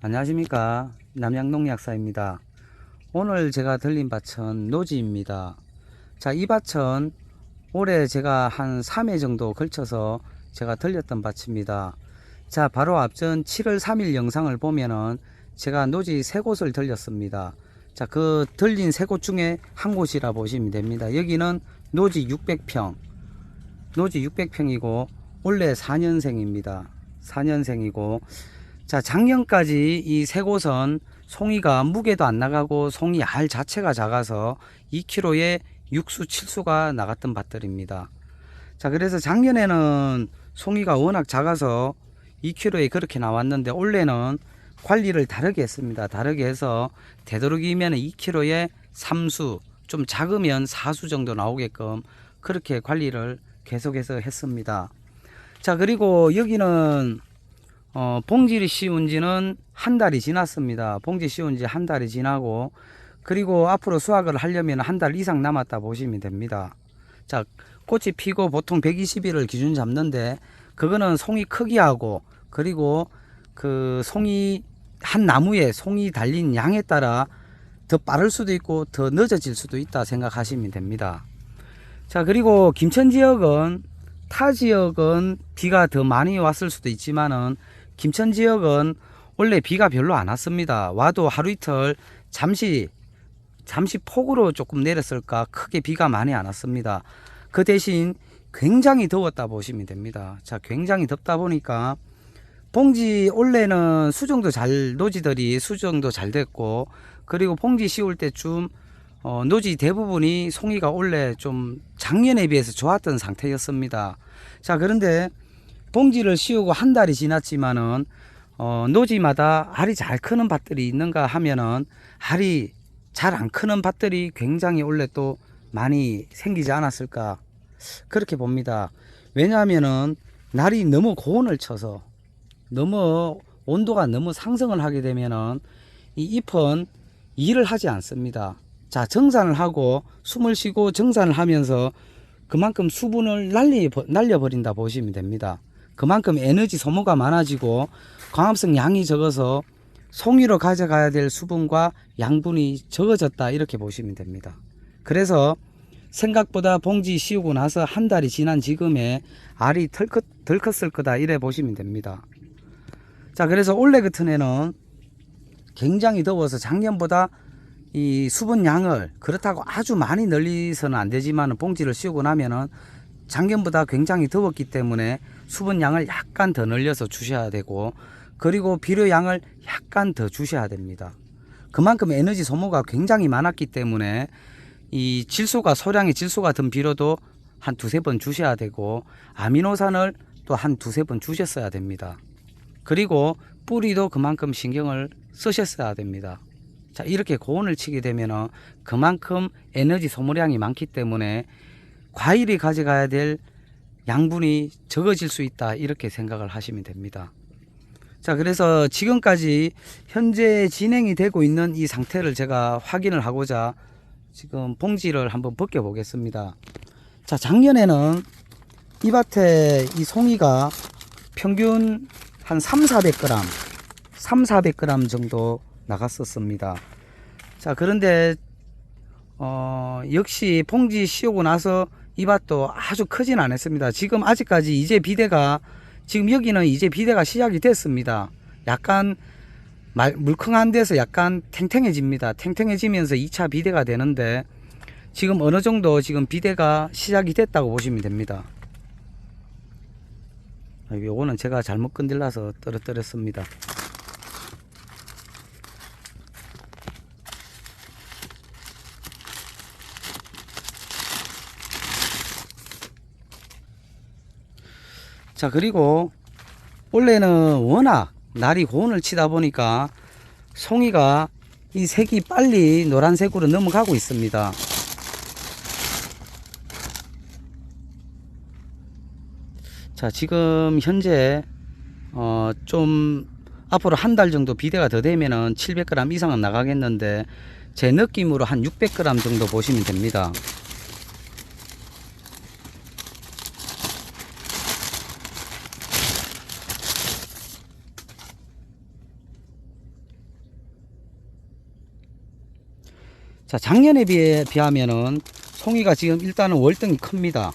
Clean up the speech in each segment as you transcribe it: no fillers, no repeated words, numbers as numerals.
안녕하십니까, 남양농약사입니다. 오늘 제가 들린 밭은 노지입니다. 자, 이 밭은 올해 제가 한 3회 정도 걸쳐서 제가 들렸던 밭입니다. 자, 바로 앞전 7월 3일 영상을 보면은 제가 노지 3곳을 들렸습니다. 자, 그 들린 3곳 중에 한 곳이라 보시면 됩니다. 여기는 노지 600평, 노지 600평이고 올해 4년생입니다. 4년생이고, 자, 작년까지 이 3곳은 송이가 무게도 안 나가고 송이 알 자체가 작아서 2kg에 6수 7수가 나갔던 밭들입니다. 자, 그래서 작년에는 송이가 워낙 작아서 2kg에 그렇게 나왔는데 올해는 관리를 다르게 했습니다. 다르게 해서 되도록이면 2kg에 3수, 좀 작으면 4수 정도 나오게끔 그렇게 관리를 계속해서 했습니다. 자, 그리고 여기는 봉지를 씌운 지는 한 달이 지났습니다. 봉지 씌운 지 한 달이 지나고, 그리고 앞으로 수확을 하려면 한 달 이상 남았다 보시면 됩니다. 자, 꽃이 피고 보통 120일을 기준 잡는데, 그거는 송이 크기하고, 그리고 그 송이, 한 나무에 송이 달린 양에 따라 더 빠를 수도 있고, 더 늦어질 수도 있다 생각하시면 됩니다. 자, 그리고 김천 지역은, 타 지역은 비가 더 많이 왔을 수도 있지만은, 김천 지역은 원래 비가 별로 안 왔습니다. 와도 하루 이틀 잠시 폭우로 조금 내렸을까, 크게 비가 많이 안 왔습니다. 그 대신 굉장히 더웠다 보시면 됩니다. 자, 굉장히 덥다 보니까 봉지 올해는 수정도 노지들이 수정도 잘 됐고, 그리고 봉지 씌울 때쯤 노지 대부분이 송이가 원래 좀 작년에 비해서 좋았던 상태였습니다. 자, 그런데 봉지를 씌우고 한 달이 지났지만은 노지마다 알이 잘 크는 밭들이 있는가 하면은 알이 잘 안 크는 밭들이 굉장히 원래 또 많이 생기지 않았을까, 그렇게 봅니다. 왜냐하면은 날이 너무 고온을 쳐서, 너무 온도가 너무 상승을 하게 되면은 이 잎은 일을 하지 않습니다. 자, 정산을 하고 숨을 쉬고 정산을 하면서 그만큼 수분을 날려버린다 보시면 됩니다. 그만큼 에너지 소모가 많아지고 광합성 양이 적어서 송이로 가져가야 될 수분과 양분이 적어졌다, 이렇게 보시면 됩니다. 그래서 생각보다 봉지 씌우고 나서 한 달이 지난 지금에 알이 덜 컸을 거다, 이래 보시면 됩니다. 자, 그래서 올해 같은 해는 굉장히 더워서 작년보다 이 수분 양을, 그렇다고 아주 많이 늘리서는 안 되지만 봉지를 씌우고 나면은 작년보다 굉장히 더웠기 때문에 수분 양을 약간 더 늘려서 주셔야 되고, 그리고 비료 양을 약간 더 주셔야 됩니다. 그만큼 에너지 소모가 굉장히 많았기 때문에 이 소량의 질소가 든 비료도 한 2-3번 주셔야 되고, 아미노산을 또 한 2-3번 주셨어야 됩니다. 그리고 뿌리도 그만큼 신경을 쓰셨어야 됩니다. 자, 이렇게 고온을 치게 되면 그만큼 에너지 소모량이 많기 때문에 과일이 가져가야 될 양분이 적어질 수 있다, 이렇게 생각을 하시면 됩니다. 자, 그래서 지금까지 현재 진행이 되고 있는 이 상태를 제가 확인을 하고자 지금 봉지를 한번 벗겨 보겠습니다. 자, 작년에는 이 밭에 이 송이가 평균 한 3-400g 정도 나갔었습니다. 자, 그런데 역시 봉지 씌우고 나서 이 밭도 아주 크진 않았습니다. 지금 아직까지 이제 비대가, 지금 여기는 이제 비대가 시작이 됐습니다. 약간 물컹한 데서 약간 탱탱해집니다. 탱탱해지면서 2차 비대가 되는데 지금 어느 정도 지금 비대가 시작이 됐다고 보시면 됩니다. 요거는 제가 잘못 건들라서 떨어뜨렸습니다. 자, 그리고 원래는 워낙 날이 고온을 치다 보니까 송이가 이 색이 빨리 노란색으로 넘어가고 있습니다. 자, 지금 현재 좀 앞으로 한 달 정도 비대가 더 되면은 700g 이상은 나가겠는데, 제 느낌으로 한 600g 정도 보시면 됩니다. 자, 작년에 비하면은 송이가 지금 일단은 월등히 큽니다.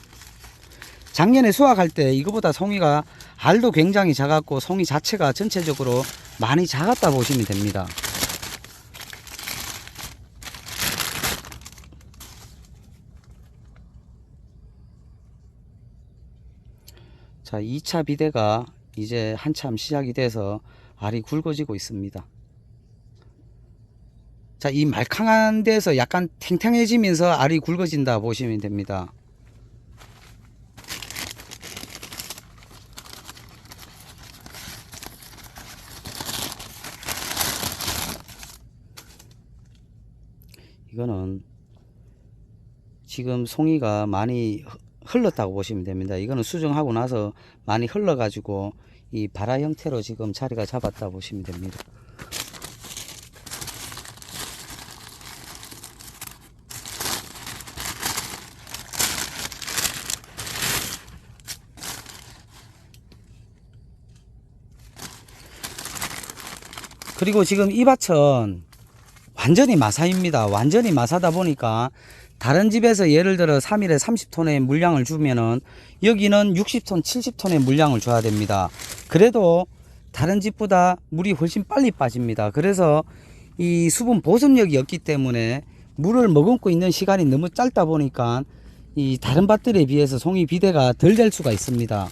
작년에 수확할 때 이거보다 송이가 알도 굉장히 작았고 송이 자체가 전체적으로 많이 작았다 보시면 됩니다. 자, 2차 비대가 이제 한참 시작이 돼서 알이 굵어지고 있습니다. 자, 이 말캉한 데서 약간 탱탱해지면서 알이 굵어진다 보시면 됩니다. 이거는 지금 송이가 많이 흘렀다고 보시면 됩니다. 이거는 수정하고 나서 많이 흘러 가지고 이 발화 형태로 지금 자리가 잡았다 보시면 됩니다. 그리고 지금 이 밭은 완전히 마사입니다. 완전히 마사다 보니까 다른 집에서 예를 들어 3일에 30톤의 물량을 주면은 여기는 60톤, 70톤의 물량을 줘야 됩니다. 그래도 다른 집보다 물이 훨씬 빨리 빠집니다. 그래서 이 수분 보습력이 없기 때문에 물을 머금고 있는 시간이 너무 짧다 보니까 이 다른 밭들에 비해서 송이 비대가 덜 될 수가 있습니다.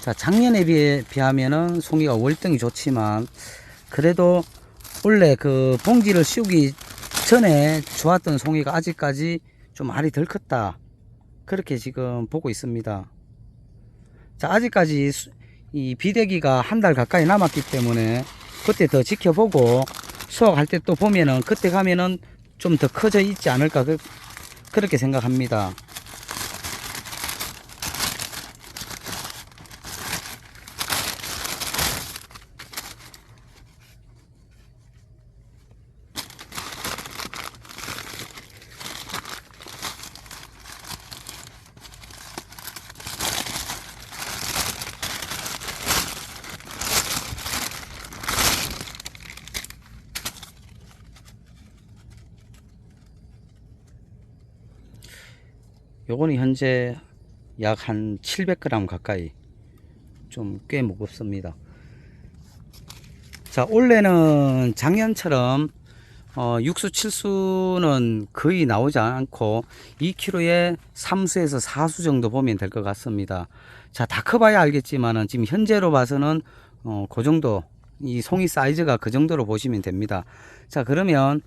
자, 작년에 비하면은 송이가 월등히 좋지만 그래도 원래 그 봉지를 씌우기 전에 좋았던 송이가 아직까지 좀 알이 덜 컸다, 그렇게 지금 보고 있습니다. 자, 아직까지 이 비대기가 한 달 가까이 남았기 때문에 그때 더 지켜보고 수확할 때 또 보면은 그때 가면은 좀 더 커져 있지 않을까, 그렇게 생각합니다. 요거는 현재 약 한 700g 가까이, 좀 꽤 무겁습니다. 자, 올해는 작년처럼 육수 칠수는 거의 나오지 않고 2kg에 3수에서 4수 정도 보면 될 것 같습니다. 자, 다 커봐야 알겠지만은 지금 현재로 봐서는 그 정도, 이 송이 사이즈가 그 정도로 보시면 됩니다. 자, 그러면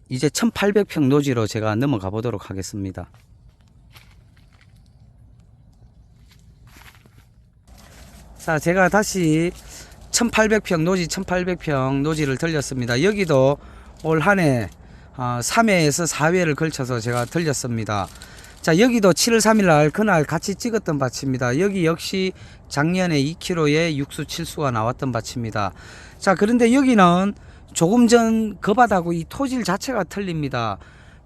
이제 1800평 노지로 제가 넘어가 보도록 하겠습니다. 자, 제가 다시 1800평 노지, 1800평 노지를 들렸습니다. 여기도 올 한해 3회에서 4회를 걸쳐서 제가 들렸습니다. 자, 여기도 7월 3일 날 그날 같이 찍었던 밭입니다. 여기 역시 작년에 2kg에 육수 7수가 나왔던 밭입니다. 자, 그런데 여기는 조금 전 그 밭하고 이 토질 자체가 틀립니다.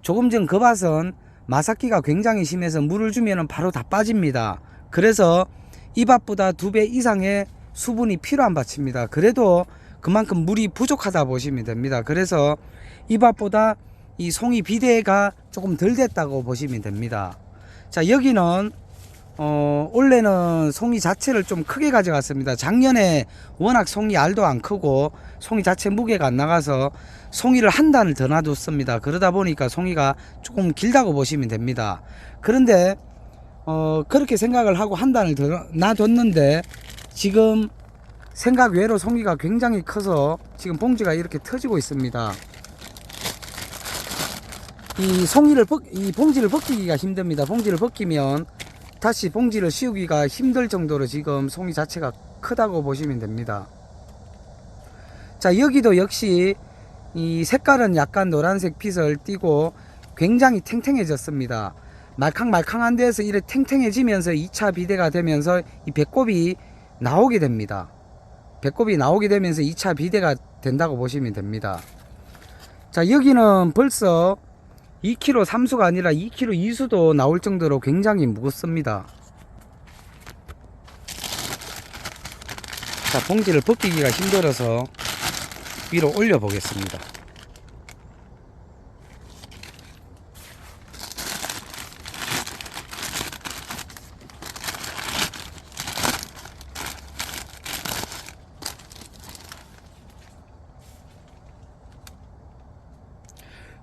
조금 전 그 밭은 마삭기가 굉장히 심해서 물을 주면 바로 다 빠집니다. 그래서 이 밭보다 2배 이상의 수분이 필요한 밭입니다. 그래도 그만큼 물이 부족하다 보시면 됩니다. 그래서 이 밭보다 이 송이 비대가 조금 덜 됐다고 보시면 됩니다. 자, 여기는 원래는 송이 자체를 좀 크게 가져갔습니다. 작년에 워낙 송이 알도 안 크고 송이 자체 무게가 안 나가서 송이를 한 단을 더 놔뒀습니다. 그러다 보니까 송이가 조금 길다고 보시면 됩니다. 그런데 그렇게 생각을 하고 한 단을 더 놔뒀는데 지금 생각 외로 송이가 굉장히 커서 지금 봉지가 이렇게 터지고 있습니다. 이 봉지를 벗기기가 힘듭니다. 봉지를 벗기면 다시 봉지를 씌우기가 힘들 정도로 지금 송이 자체가 크다고 보시면 됩니다. 자, 여기도 역시 이 색깔은 약간 노란색 빛을 띠고 굉장히 탱탱해졌습니다. 말캉말캉한 데서 이렇게 탱탱해지면서 2차 비대가 되면서 이 배꼽이 나오게 됩니다. 배꼽이 나오게 되면서 2차 비대가 된다고 보시면 됩니다. 자, 여기는 벌써 2kg 3수가 아니라 2kg 2수도 나올 정도로 굉장히 무겁습니다. 자, 봉지를 벗기기가 힘들어서 위로 올려 보겠습니다.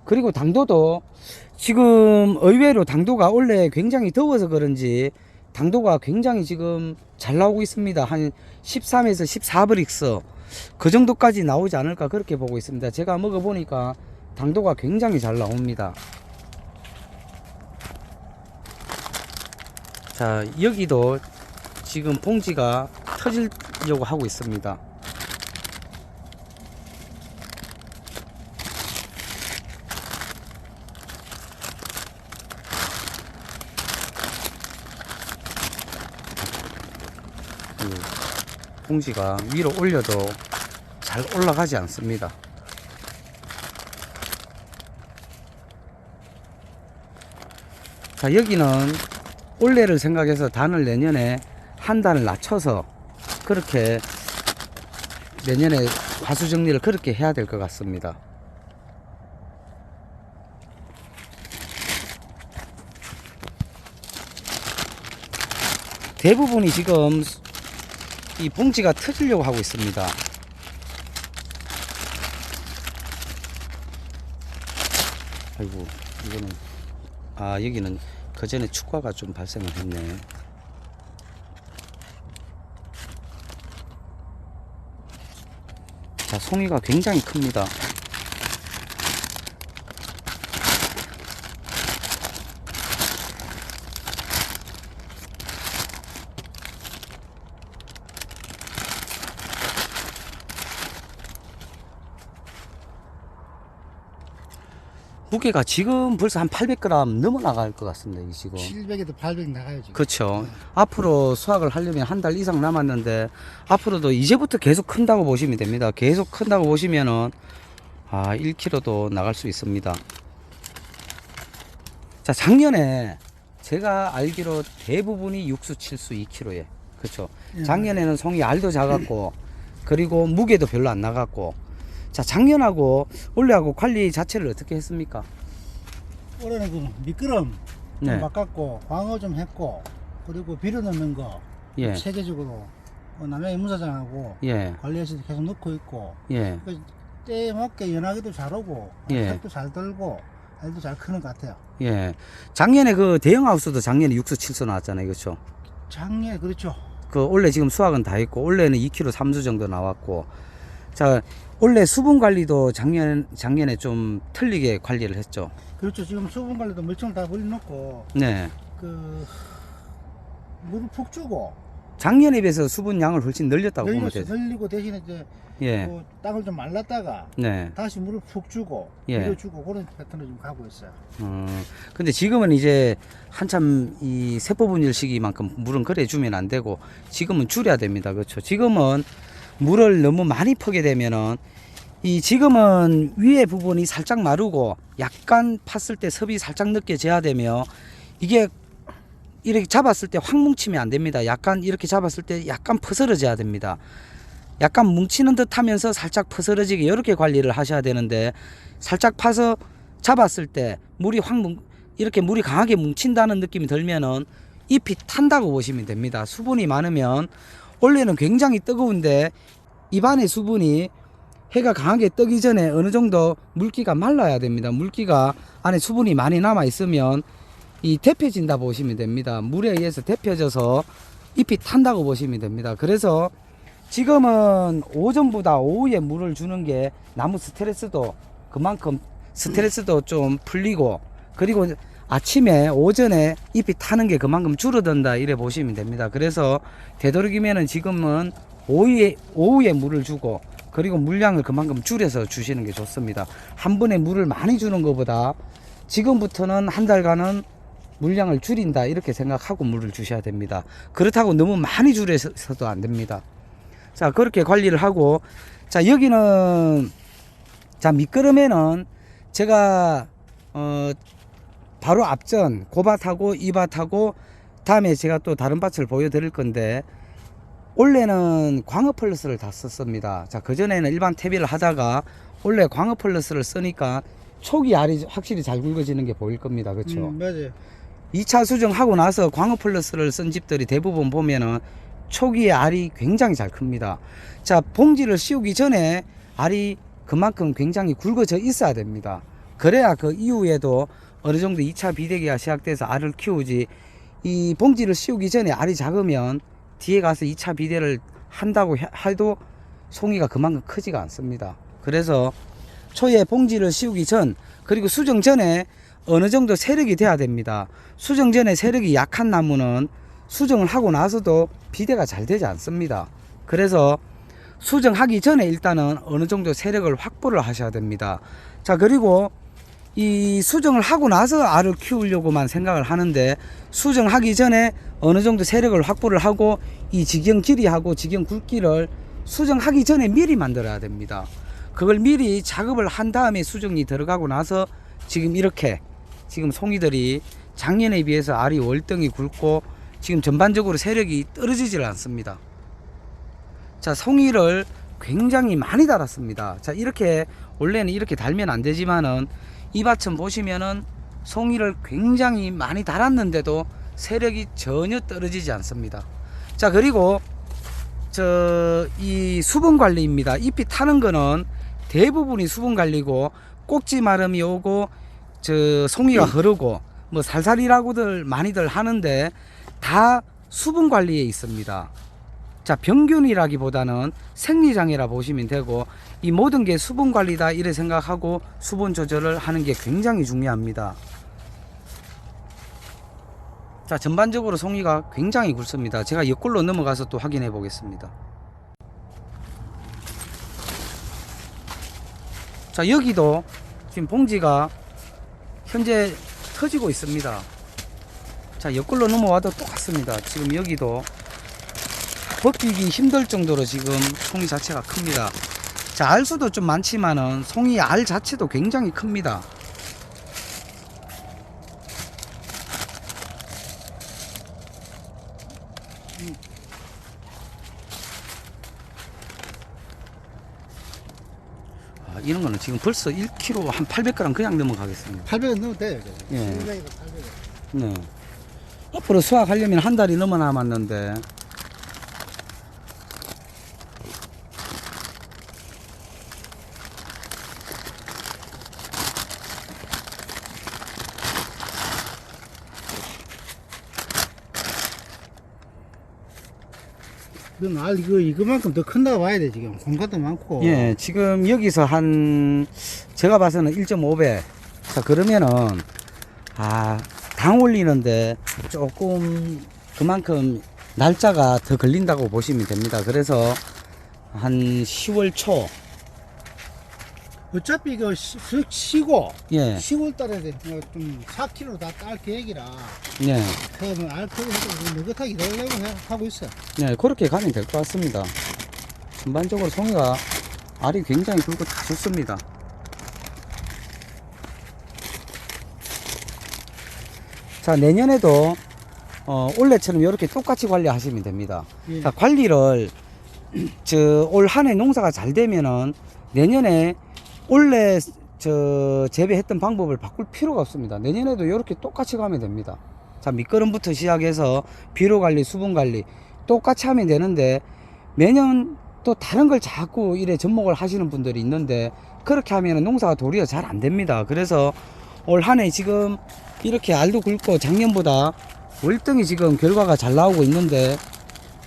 그리고 당도도 지금 의외로 당도가 원래 굉장히 더워서 그런지 당도가 굉장히 지금 잘 나오고 있습니다. 한 13에서 14브릭스 그 정도까지 나오지 않을까 그렇게 보고 있습니다. 제가 먹어보니까 당도가 굉장히 잘 나옵니다. 자, 여기도 지금 봉지가 터지려고 하고 있습니다. 봉지가 위로 올려도 잘 올라가지 않습니다. 자, 여기는 올해를 생각해서 단을 내년에 한 단을 낮춰서 그렇게 내년에 화수 정리를 그렇게 해야 될 것 같습니다. 대부분이 지금 이 봉지가 터지려고 하고 있습니다. 아이고, 이거는 여기는 그 전에 축과가 좀 발생을 했네. 자, 송이가 굉장히 큽니다. 무게가 지금 벌써 한 800g 넘어 나갈 것 같습니다. 이 지금 700에도 800 나가요 지금. 그렇죠. 앞으로 수확을 하려면 한 달 이상 남았는데 앞으로도 이제부터 계속 큰다고 보시면 됩니다. 계속 큰다고 보시면은 1kg도 나갈 수 있습니다. 자, 작년에 제가 알기로 대부분이 육수 칠수 2kg에 그렇죠. 작년에는 송이 알도 작았고 그리고 무게도 별로 안 나갔고. 자, 작년하고 올해하고 관리 자체를 어떻게 했습니까? 올해는 그 미끄럼 네. 좀 바꿨고 광어 좀 했고 그리고 비료 넣는 거 예. 체계적으로 남양이 무사장하고 예. 관리해서 계속 넣고 있고 예. 그 때에 맞게 연하기도 잘 오고 예. 색도 잘 들고 알도 잘 크는 것 같아요. 예. 작년에 그 대형 하우스도 작년에 육수 칠수 나왔잖아요. 그렇죠? 작년에 그렇죠. 그 원래 지금 수확은 다 했고 올해는 2kg 3수 정도 나왔고. 자, 원래 수분 관리도 작년에 좀 틀리게 관리를 했죠. 그렇죠. 지금 수분 관리도 물총을 다 버려놓고 네. 그 물을 푹 주고 작년에 비해서 수분 양을 훨씬 늘렸다고 보면 되죠. 늘리고 대신에 이제 예. 그 땅을 좀 말랐다가 네. 다시 물을 푹 주고 예. 밀어주고 그런 패턴으로 좀 가고 있어요. 근데 지금은 이제 한참 이 세포 분열 시기만큼 물은 그래 주면 안 되고 지금은 줄여야 됩니다. 그렇죠. 지금은 물을 너무 많이 퍼게 되면은 이 지금은 위에 부분이 살짝 마르고 약간 팠을 때 섭이 살짝 느껴져야 되며 이게 이렇게 잡았을 때 확 뭉치면 안 됩니다. 약간 이렇게 잡았을 때 약간 퍼스러져야 됩니다. 약간 뭉치는 듯 하면서 살짝 퍼스러지게 이렇게 관리를 하셔야 되는데 살짝 파서 잡았을 때 물이 이렇게 물이 강하게 뭉친다는 느낌이 들면은 잎이 탄다고 보시면 됩니다. 수분이 많으면 원래는 굉장히 뜨거운데 입안의 수분이 해가 강하게 뜨기 전에 어느 정도 물기가 말라야 됩니다. 물기가 안에 수분이 많이 남아 있으면 이 데펴진다 보시면 됩니다. 물에 의해서 데펴져서 잎이 탄다고 보시면 됩니다. 그래서 지금은 오전보다 오후에 물을 주는 게 나무 스트레스도 그만큼 스트레스도 좀 풀리고 그리고 아침에 오전에 잎이 타는 게 그만큼 줄어든다 이래 보시면 됩니다. 그래서 되도록이면은 지금은 오후에 물을 주고 그리고 물량을 그만큼 줄여서 주시는 게 좋습니다. 한 번에 물을 많이 주는 것보다 지금부터는 한 달간은 물량을 줄인다 이렇게 생각하고 물을 주셔야 됩니다. 그렇다고 너무 많이 줄여서도 안 됩니다. 자, 그렇게 관리를 하고, 자, 여기는 자 미끄럼에는 제가 바로 앞전 고밭하고 이 밭하고 다음에 제가 또 다른 밭을 보여드릴 건데 원래는 광어 플러스를 다 썼습니다. 자, 그전에는 일반 퇴비를 하다가 원래 광어 플러스를 쓰니까 초기 알이 확실히 잘 굵어지는 게 보일 겁니다. 그렇죠? 맞아요. 2차 수정하고 나서 광어 플러스를 쓴 집들이 대부분 보면은 초기에 알이 굉장히 잘 큽니다. 자, 봉지를 씌우기 전에 알이 그만큼 굉장히 굵어져 있어야 됩니다. 그래야 그 이후에도 어느 정도 2차 비대기가 시작돼서 알을 키우지, 이 봉지를 씌우기 전에 알이 작으면 뒤에 가서 2차 비대를 한다고 해도 송이가 그만큼 크지가 않습니다. 그래서 초에 봉지를 씌우기 전, 그리고 수정 전에 어느 정도 세력이 돼야 됩니다. 수정 전에 세력이 약한 나무는 수정을 하고 나서도 비대가 잘 되지 않습니다. 그래서 수정하기 전에 일단은 어느 정도 세력을 확보를 하셔야 됩니다. 자, 그리고 이 수정을 하고 나서 알을 키우려고만 생각을 하는데, 수정하기 전에 어느 정도 세력을 확보를 하고 이 직영 길이하고 직영 굵기를 수정하기 전에 미리 만들어야 됩니다. 그걸 미리 작업을 한 다음에 수정이 들어가고 나서 지금 이렇게 지금 송이들이 작년에 비해서 알이 월등히 굵고 지금 전반적으로 세력이 떨어지질 않습니다. 자, 송이를 굉장히 많이 달았습니다. 자, 이렇게 원래는 이렇게 달면 안 되지만은 이 밭은 보시면은 송이를 굉장히 많이 달았는데도 세력이 전혀 떨어지지 않습니다. 자, 그리고 이 수분 관리입니다. 잎이 타는 거는 대부분이 수분 관리고, 꼭지 마름이 오고 송이가 흐르고 뭐 살살이라고들 많이들 하는데 다 수분 관리에 있습니다. 자, 병균이라기보다는 생리장애라 보시면 되고, 이 모든 게 수분 관리다 이래 생각하고 수분 조절을 하는 게 굉장히 중요합니다. 자, 전반적으로 송이가 굉장히 굵습니다. 제가 옆골로 넘어가서 또 확인해 보겠습니다. 자, 여기도 지금 봉지가 현재 터지고 있습니다. 자, 옆골로 넘어와도 똑같습니다. 지금 여기도 벗기기 힘들 정도로 지금 송이 자체가 큽니다. 자, 알수도 좀 많지만은 송이 알 자체도 굉장히 큽니다. 이런 거는 지금 벌써 1kg 한 800g 그냥 넘어가겠습니다. 800원 넣어도 돼요. 예. 800원. 네. 앞으로 수확하려면 한 달이 넘어 남았는데, 이건 알 이거만큼 더 큰다고 봐야 돼. 지금 공간도 많고. 예, 지금 여기서 한 제가 봐서는 1.5배. 자, 그러면은 당 올리는데 조금 그만큼 날짜가 더 걸린다고 보시면 됩니다. 그래서 한 10월 초, 어차피 이거 쉬고 예, 10월 달에 좀 4kg 다 딸 계획이라 예, 그러면 알 크고 해서 느긋하게 기다리려고 하고 있어. 네, 그렇게 가면 될 것 같습니다. 전반적으로 송이가 알이 굉장히 굵고 다 좋습니다. 자, 내년에도 올해처럼 이렇게 똑같이 관리하시면 됩니다. 예. 자, 관리를 올 한 해 농사가 잘 되면은 내년에 원래 재배했던 방법을 바꿀 필요가 없습니다. 내년에도 이렇게 똑같이 가면 됩니다. 자, 밑거름부터 시작해서 비료 관리, 수분 관리 똑같이 하면 되는데, 매년 또 다른 걸 자꾸 이래 접목을 하시는 분들이 있는데 그렇게 하면 농사가 도리어 잘 안 됩니다. 그래서 올 한 해 지금 이렇게 알도 굵고 작년보다 월등히 지금 결과가 잘 나오고 있는데,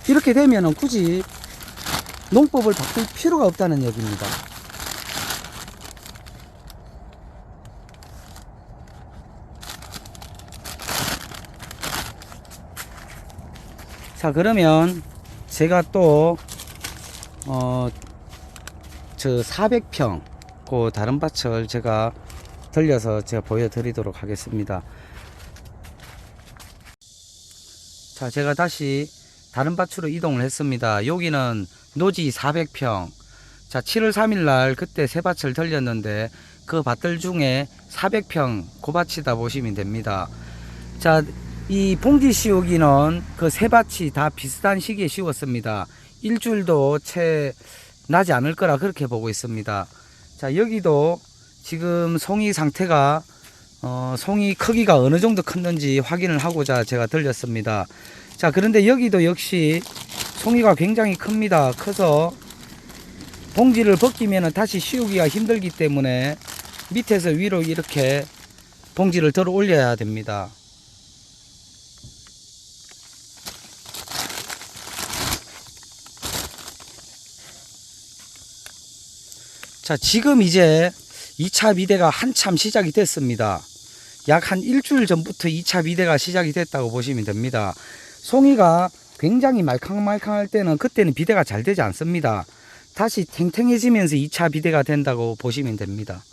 이렇게 되면은 굳이 농법을 바꿀 필요가 없다는 얘기입니다. 자, 그러면 제가 또 저 400평 그 다른 밭을 제가 들려서 제가 보여드리도록 하겠습니다. 자, 제가 다시 다른 밭으로 이동을 했습니다. 여기는 노지 400평. 자, 7월 3일 날 그때 새 밭을 들렸는데 그 밭들 중에 400평 그 밭이다 보시면 됩니다. 자, 이 봉지 씌우기는 그 새 밭이 다 비슷한 시기에 씌웠습니다. 일주일도 채 나지 않을 거라 그렇게 보고 있습니다. 자, 여기도 지금 송이 상태가 송이 크기가 어느 정도 컸는지 확인을 하고자 제가 들렸습니다. 자, 그런데 여기도 역시 송이가 굉장히 큽니다. 커서 봉지를 벗기면 다시 씌우기가 힘들기 때문에 밑에서 위로 이렇게 봉지를 들어 올려야 됩니다. 자, 지금 이제 2차 비대가 한참 시작이 됐습니다. 약 한 일주일 전부터 2차 비대가 시작이 됐다고 보시면 됩니다. 송이가 굉장히 말캉말캉할 때는 그때는 비대가 잘 되지 않습니다. 다시 탱탱해지면서 2차 비대가 된다고 보시면 됩니다.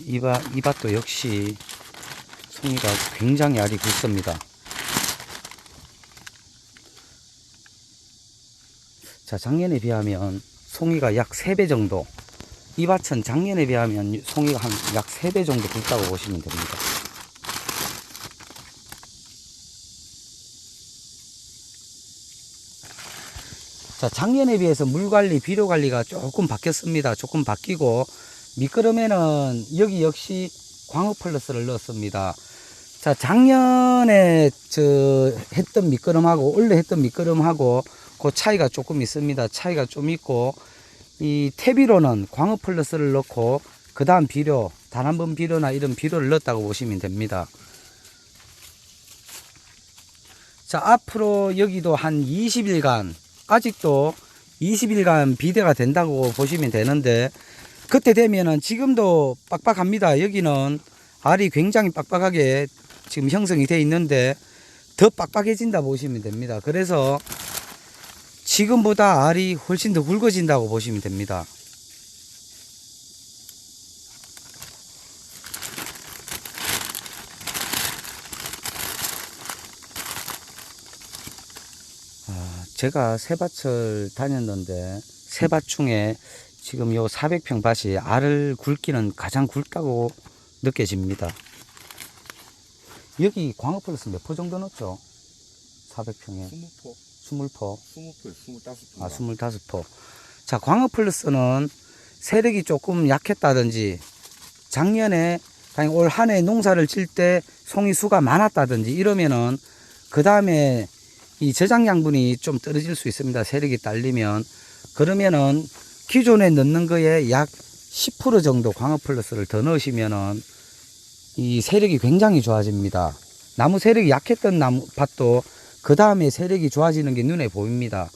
이 밭도 역시 송이가 굉장히 알이 굵습니다. 자, 작년에 비하면 송이가 약 3배 정도, 이 밭은 작년에 비하면 송이가 한 약 3배 정도 굵다고 보시면 됩니다. 자, 작년에 비해서 물 관리, 비료 관리가 조금 바뀌었습니다. 조금 바뀌고, 미끄럼에는 여기 역시 광업 플러스를 넣었습니다. 자, 작년에 했던 미끄럼하고 올해 했던 미끄럼하고 그 차이가 조금 있습니다. 차이가 좀 있고, 이 퇴비로는 광업 플러스를 넣고 그 다음 비료, 단 한 번 비료나 이런 비료를 넣었다고 보시면 됩니다. 자, 앞으로 여기도 한 20일간, 아직도 20일간 비대가 된다고 보시면 되는데, 그때 되면은 지금도 빡빡합니다. 여기는 알이 굉장히 빡빡하게 지금 형성이 되어 있는데 더 빡빡해진다 보시면 됩니다. 그래서 지금보다 알이 훨씬 더 굵어진다고 보시면 됩니다. 제가 새 밭을 다녔는데 새 밭 중에 지금 요 400평 밭이 알을 굵기는 가장 굵다고 느껴집니다. 여기 광업 플러스 몇 포 정도 넣었죠? 400평에 20포. 20포. 20포에 25포. 25포. 자, 광업 플러스는 세력이 조금 약했다든지, 작년에 올 한 해 농사를 질 때 송이 수가 많았다든지 이러면은 그 다음에 이 저장 양분이 좀 떨어질 수 있습니다. 세력이 딸리면. 그러면은 기존에 넣는 거에 약 10% 정도 광업 플러스를 더 넣으시면은 이 세력이 굉장히 좋아집니다. 나무 세력이 약했던 나무 밭도 그 다음에 세력이 좋아지는 게 눈에 보입니다.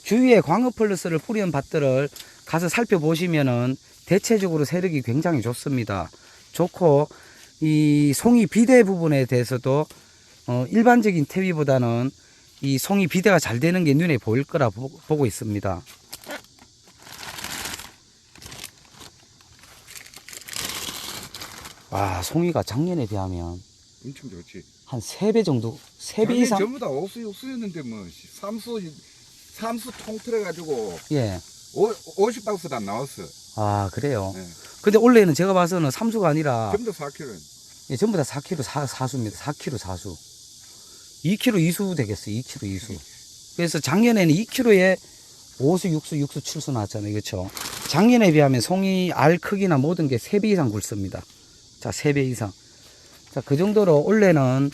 주위에 광업 플러스를 뿌린 밭들을 가서 살펴보시면은 대체적으로 세력이 굉장히 좋습니다. 좋고, 이 송이 비대 부분에 대해서도 일반적인 퇴비보다는 이 송이 비대가 잘 되는 게 눈에 보일 거라 보고 있습니다. 와, 송이가 작년에 비하면 엄청 좋지. 한 3배 정도, 3배 작년 이상? 전부 다 옥수였는데 뭐 삼수 통틀어 가지고 예. 50박스도 안 나왔어. 아, 그래요? 네. 근데 원래는 제가 봐서는 삼수가 아니라 전부 다 4kg. 예, 전부 다 4kg 사수입니다. 4kg 사수. 2kg 이수 되겠어요. 2kg 이수. 그래서 작년에는 2kg에 5수, 6수, 6수, 7수 나왔잖아요. 그렇죠? 작년에 비하면 송이 알 크기나 모든 게 3배 이상 굵습니다. 자, 3배 이상. 자, 그 정도로 올해는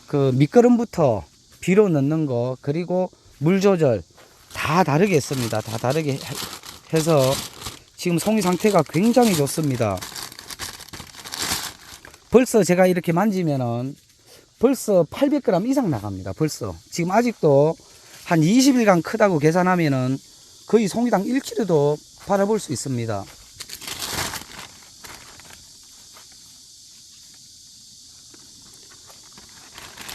그 미끄럼부터 비료 넣는 거, 그리고 물 조절 다 다르게 했습니다. 다 다르게 해서 지금 송이 상태가 굉장히 좋습니다. 벌써 제가 이렇게 만지면은 벌써 800g 이상 나갑니다. 벌써. 지금 아직도 한 20일간 크다고 계산하면은 거의 송이당 1kg도 바라볼 수 있습니다.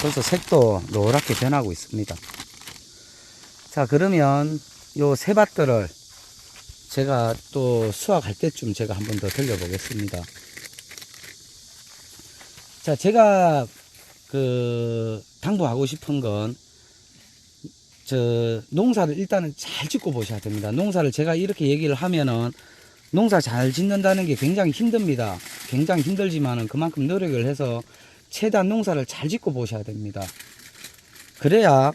벌써 색도 노랗게 변하고 있습니다. 자, 그러면 요 새 밭들을 제가 또 수확할 때쯤 제가 한 번 더 들려보겠습니다. 자, 제가 당부하고 싶은 건, 농사를 일단은 잘 짓고 보셔야 됩니다. 농사를 제가 이렇게 얘기를 하면은 농사 잘 짓는다는 게 굉장히 힘듭니다. 굉장히 힘들지만은 그만큼 노력을 해서 최대한 농사를 잘 짓고 보셔야 됩니다. 그래야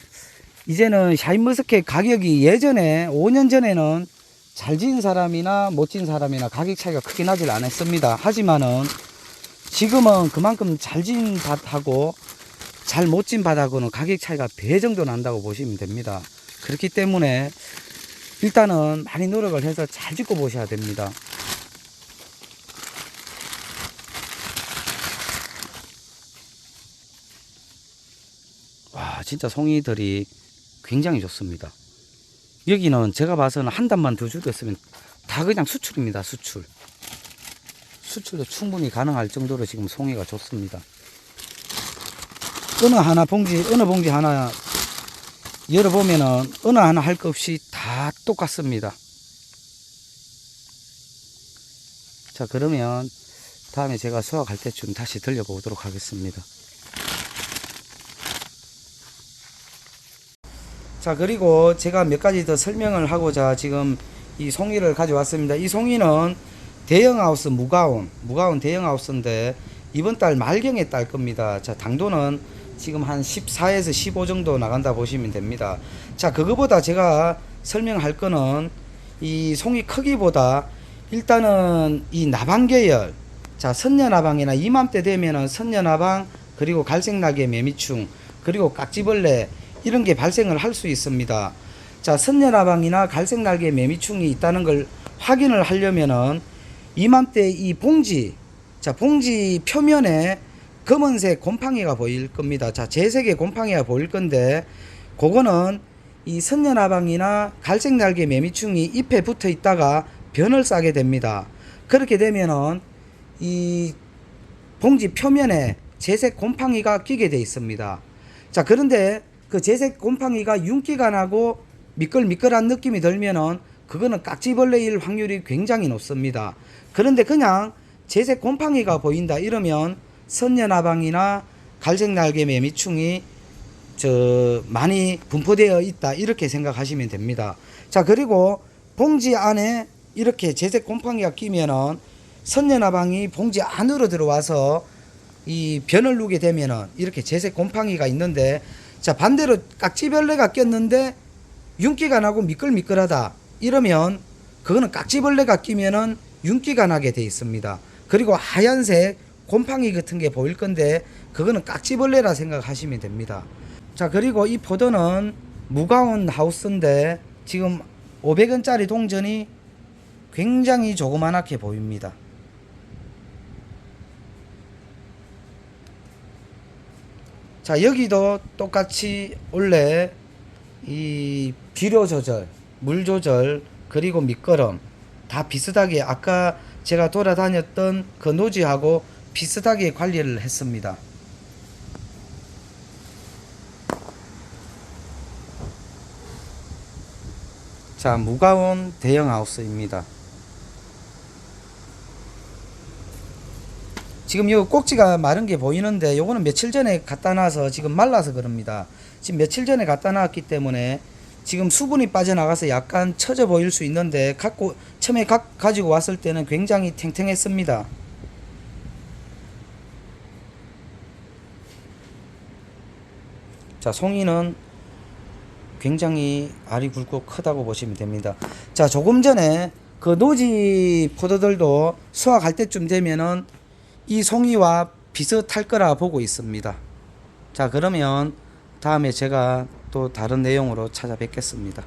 이제는 샤인머스켓 가격이 예전에 5년 전에는 잘 지은 사람이나 못 지은 사람이나 가격 차이가 크게 나질 않았습니다. 하지만은 지금은 그만큼 잘 지은 밭하고 잘 못 지은 밭하고는 가격 차이가 배 정도 난다고 보시면 됩니다. 그렇기 때문에 일단은 많이 노력을 해서 잘 짓고 보셔야 됩니다. 와, 진짜 송이들이 굉장히 좋습니다. 여기는 제가 봐서는 한 단만 더 주됐으면 다 그냥 수출입니다. 수출도 충분히 가능할 정도로 지금 송이가 좋습니다. 어느 봉지 하나 열어보면은 어느 하나 할 것 없이 다 똑같습니다. 자, 그러면 다음에 제가 수확할 때쯤 다시 들려보도록 하겠습니다. 자, 그리고 제가 몇 가지 더 설명을 하고자 지금 이 송이를 가져왔습니다. 이 송이는 대형하우스 무가온 대형하우스인데 이번 달 말경에 딸 겁니다. 자, 당도는 지금 한 14에서 15 정도 나간다 보시면 됩니다. 자, 그거보다 제가 설명할 거는 이 송이 크기보다 일단은 이 나방 계열, 자, 선녀나방이나 이맘때 되면은 선녀나방, 그리고 갈색나게 매미충, 그리고 깍지벌레 이런 게 발생을 할 수 있습니다. 자, 선녀나방이나 갈색날개 매미충이 있다는 걸 확인을 하려면은 이맘때 이 봉지, 자, 봉지 표면에 검은색 곰팡이가 보일 겁니다. 자, 재색의 곰팡이가 보일 건데 그거는 이 선녀나방이나 갈색날개 매미충이 잎에 붙어 있다가 변을 싸게 됩니다. 그렇게 되면은 이 봉지 표면에 재색 곰팡이가 끼게 되어 있습니다. 자, 그런데 그 재색 곰팡이가 윤기가 나고 미끌미끌한 느낌이 들면은 그거는 깍지벌레일 확률이 굉장히 높습니다. 그런데 그냥 재색 곰팡이가 보인다 이러면 선녀나방이나 갈색날개 매미충이 많이 분포되어 있다 이렇게 생각하시면 됩니다. 자, 그리고 봉지 안에 이렇게 재색 곰팡이가 끼면은 선녀나방이 봉지 안으로 들어와서 이 변을 누게 되면은 이렇게 재색 곰팡이가 있는데, 자, 반대로 깍지벌레가 꼈는데 윤기가 나고 미끌미끌하다 이러면 그거는 깍지벌레가 끼면은 윤기가 나게 돼 있습니다. 그리고 하얀색 곰팡이 같은 게 보일 건데 그거는 깍지벌레라 생각하시면 됩니다. 자, 그리고 이 포도는 무가온 하우스인데 지금 500원짜리 동전이 굉장히 조그만하게 보입니다. 자, 여기도 똑같이 원래 이 비료 조절, 물 조절, 그리고 미끄럼 다 비슷하게 아까 제가 돌아다녔던 그 노지하고 비슷하게 관리를 했습니다. 자, 무가온 대형 하우스입니다. 지금 이 꼭지가 마른 게 보이는데 요거는 며칠 전에 갖다 놔서 지금 말라서 그럽니다. 지금 며칠 전에 갖다 놨기 때문에 지금 수분이 빠져나가서 약간 처져 보일 수 있는데 처음에 가지고 왔을 때는 굉장히 탱탱했습니다. 자, 송이는 굉장히 알이 굵고 크다고 보시면 됩니다. 자, 조금 전에 그 노지 포도들도 수확할 때쯤 되면은 이 송이와 비슷할 거라 보고 있습니다. 자, 그러면 다음에 제가 또 다른 내용으로 찾아뵙겠습니다.